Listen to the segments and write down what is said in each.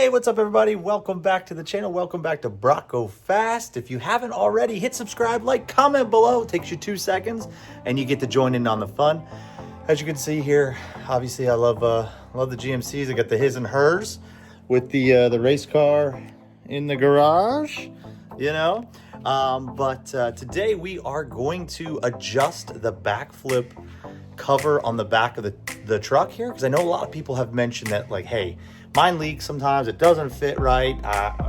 Hey, what's up everybody? Welcome back to the channel. Welcome back to Go Fast. If you haven't already, hit subscribe, like, comment below. It takes you 2 seconds and you get to join in on the fun. As you can see here, obviously I love the GMCs. I got the his and hers with the race car in the garage, you know. But today we are going to adjust the backflip cover on the back of the truck here, because I know a lot of people have mentioned that, like, hey, mine leaks sometimes, it doesn't fit right,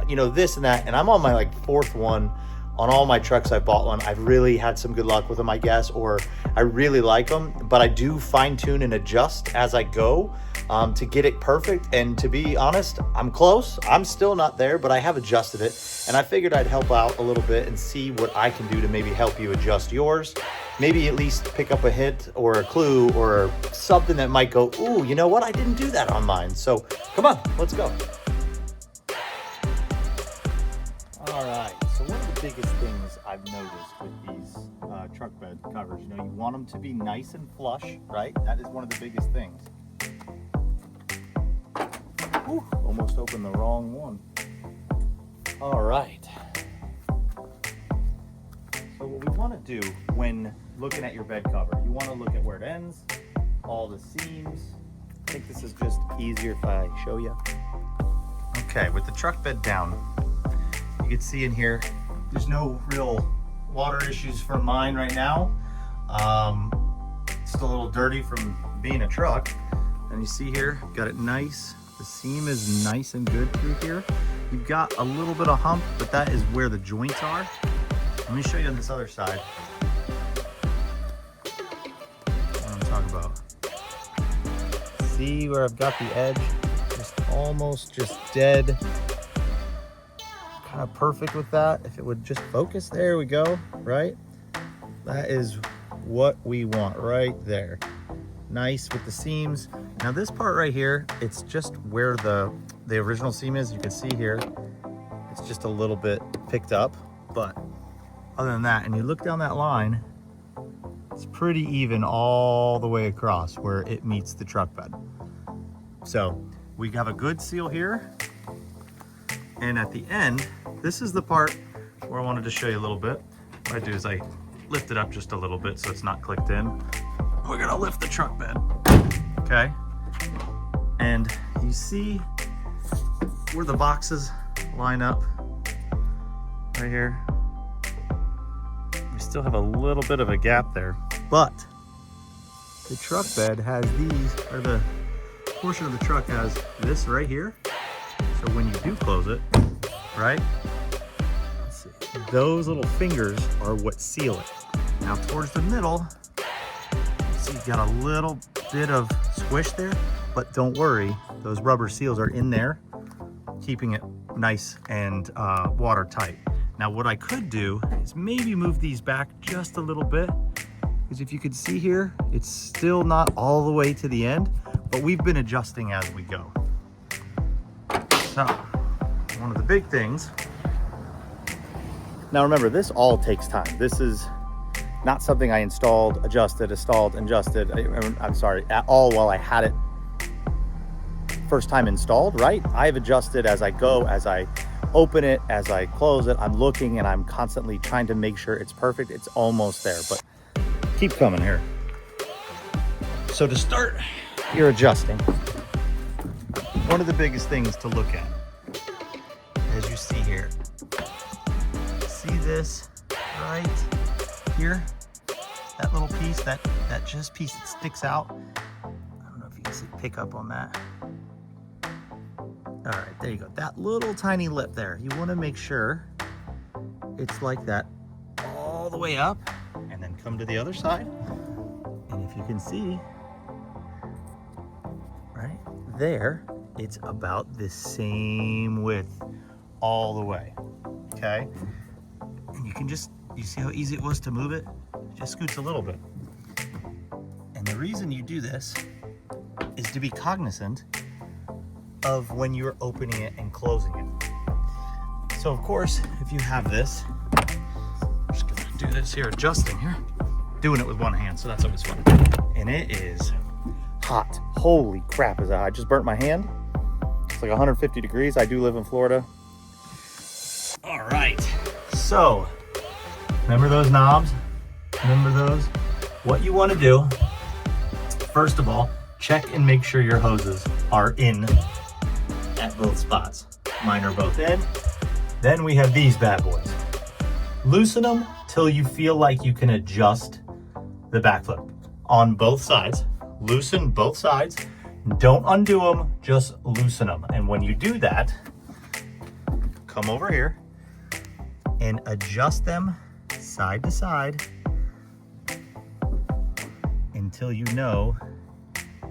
you know, this and that. And I'm on my like 4th one on all my trucks. I bought one. I've really had some good luck with them, I guess, or I really like them, but I do fine tune and adjust as I go to get it perfect. And to be honest, I'm close. I'm still not there, but I have adjusted it, and I figured I'd help out a little bit and see what I can do to maybe help you adjust yours. Maybe at least pick up a hint or a clue or something that might go, ooh, you know what? I didn't do that on mine. So come on, let's go. All right, so one of the biggest things I've noticed with these truck bed covers, you know, you want them to be nice and flush, right? That is one of the biggest things. Ooh, almost opened the wrong one. All right. So what we want to do when looking at your bed cover, you want to look at where it ends, all the seams. I think this is just easier if I show you. Okay, with the truck bed down, you can see in here, there's no real water issues from mine right now. It's still a little dirty from being a truck. And you see here, got it nice. The seam is nice and good through here. You've got a little bit of hump, but that is where the joints are. Let me show you on this other side what I'm talking about. See where I've got the edge? Just almost just dead. Kind of perfect with that. If it would just focus, there we go, right? That is what we want right there. Nice with the seams. Now this part right here, it's just where the original seam is. You can see here, it's just a little bit picked up, but other than that, and you look down that line, it's pretty even all the way across where it meets the truck bed. So we have a good seal here. And at the end, this is the part where I wanted to show you a little bit. What I do is I lift it up just a little bit so it's not clicked in. We're gonna lift the truck bed, okay? And you see where the boxes line up right here. We still have a little bit of a gap there, but the truck bed has these, or the portion of the truck has this right here. So when you do close it, right? Let's see. Those little fingers are what seal it. Now towards the middle, see you've got a little bit of squish there, but don't worry, those rubber seals are in there, keeping it nice and watertight. Now what I could do is maybe move these back just a little bit, because if you could see here, it's still not all the way to the end, but we've been adjusting as we go. So one of the big things, now remember, this all takes time. This is not something I installed, adjusted, I'm sorry, at all while I had it first time installed, right? I've adjusted as I go, as I open it, as I close it. I'm looking and I'm constantly trying to make sure it's perfect. It's almost there, but keep coming here. So to start, you're adjusting. One of the biggest things to look at, as you see here, see this right here? That little piece, that just piece that sticks out. I don't know if you can see, pick up on that. All right, there you go. That little tiny lip there. You want to make sure it's like that all the way up, and then come to the other side. And if you can see, right there, it's about the same width all the way, okay? And you can just, you see how easy it was to move it? It just scoots a little bit. And the reason you do this is to be cognizant of when you're opening it and closing it. So of course, if you have this, I'm just gonna do this here, adjusting here, doing it with one hand, so that's always fun. And it is hot. Holy crap, is that hot? I just burnt my hand. It's like 150 degrees. I do live in Florida. All right, so remember those knobs? Remember those? What you want to do, first of all, check and make sure your hoses are in at both spots. Mine are both in. Then we have these bad boys. Loosen them till you feel like you can adjust the backflip on both sides. Loosen both sides. Don't undo them, just loosen them. And when you do that, come over here and adjust them side to side until you know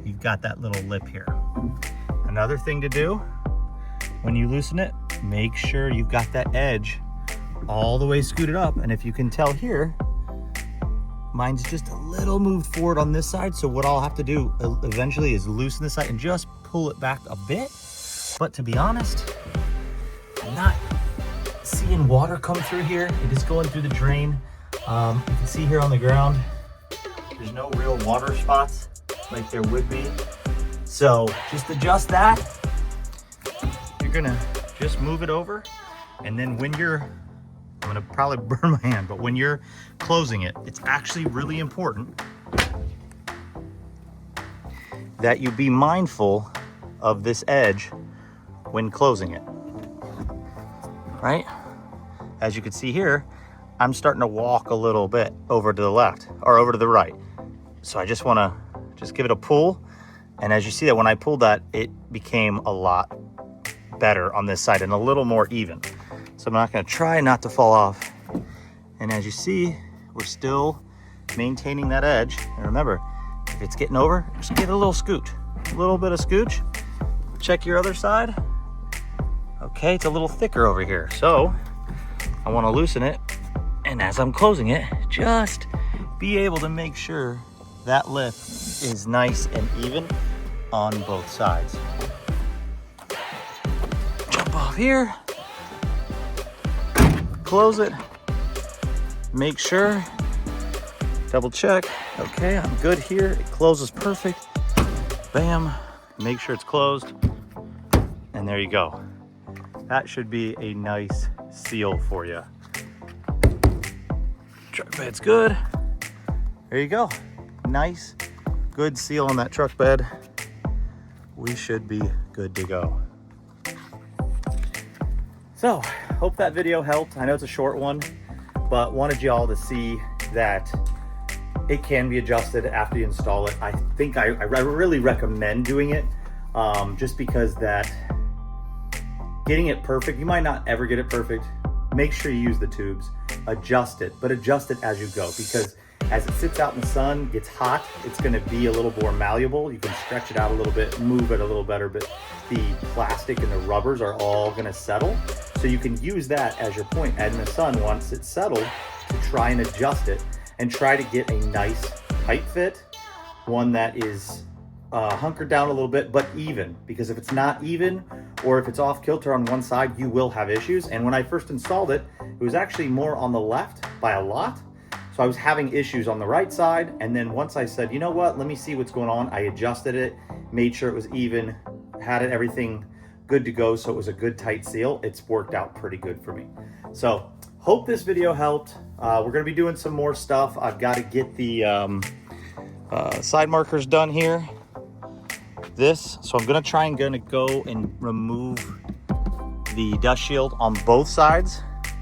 you've got that little lip here. Another thing to do when you loosen it, make sure you've got that edge all the way scooted up. And if you can tell here, mine's just a little moved forward on this side. So what I'll have to do eventually is loosen this side and just pull it back a bit. But to be honest, I'm not seeing water come through here. It is going through the drain. You can see here on the ground, there's no real water spots like there would be. So just adjust that. You're gonna just move it over. And then when you're, I'm gonna probably burn my hand, but when you're closing it, it's actually really important that you be mindful of this edge when closing it, right? As you can see here, I'm starting to walk a little bit over to the left or over to the right. So I just wanna give it a pull. And as you see that when I pulled that, it became a lot better on this side and a little more even. So I'm not gonna try not to fall off. And as you see, we're still maintaining that edge. And remember, if it's getting over, just give it a little scooch, a little bit of scooch. Check your other side. Okay, it's a little thicker over here. So I wanna loosen it. And as I'm closing it, just be able to make sure that lip is nice and even on both sides. Jump off here, close it, make sure, double check. Okay, I'm good here. It closes perfect. Bam, make sure it's closed. And there you go. That should be a nice seal for you. Truck bed's good. There you go. Nice, good seal on that truck bed. We should be good to go. So, hope that video helped. I know it's a short one, but wanted y'all to see that it can be adjusted after you install it. I think I really recommend doing it just because that getting it perfect, you might not ever get it perfect. Make sure you use the tubes, adjust it, but adjust it as you go, because as it sits out in the sun, gets hot, it's gonna be a little more malleable. You can stretch it out a little bit, move it a little better, but the plastic and the rubbers are all gonna settle. So you can use that as your point out in the sun once it's settled to try and adjust it and try to get a nice tight fit, one that is hunkered down a little bit, but even, because if it's not even, or if it's off kilter on one side, you will have issues. And when I first installed it, it was actually more on the left by a lot. So I was having issues on the right side. And then once I said, you know what, let me see what's going on, I adjusted it, made sure it was even, had it everything good to go. So it was a good tight seal. It's worked out pretty good for me. So hope this video helped. We're gonna be doing some more stuff. I've got to get the side markers done here. So I'm gonna try and go and remove the dust shield on both sides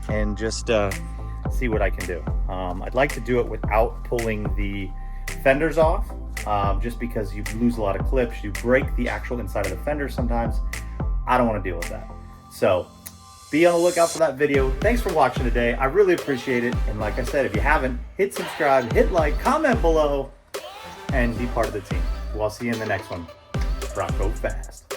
and just see what I can do. I'd like to do it without pulling the fenders off, just because you lose a lot of clips, you break the actual inside of the fender sometimes. I don't want to deal with that. So be on the lookout for that video. Thanks for watching today. I really appreciate it. And like I said, if you haven't, hit subscribe, hit like, comment below, and be part of the team. Well, I'll see you in the next one. Bronco fast.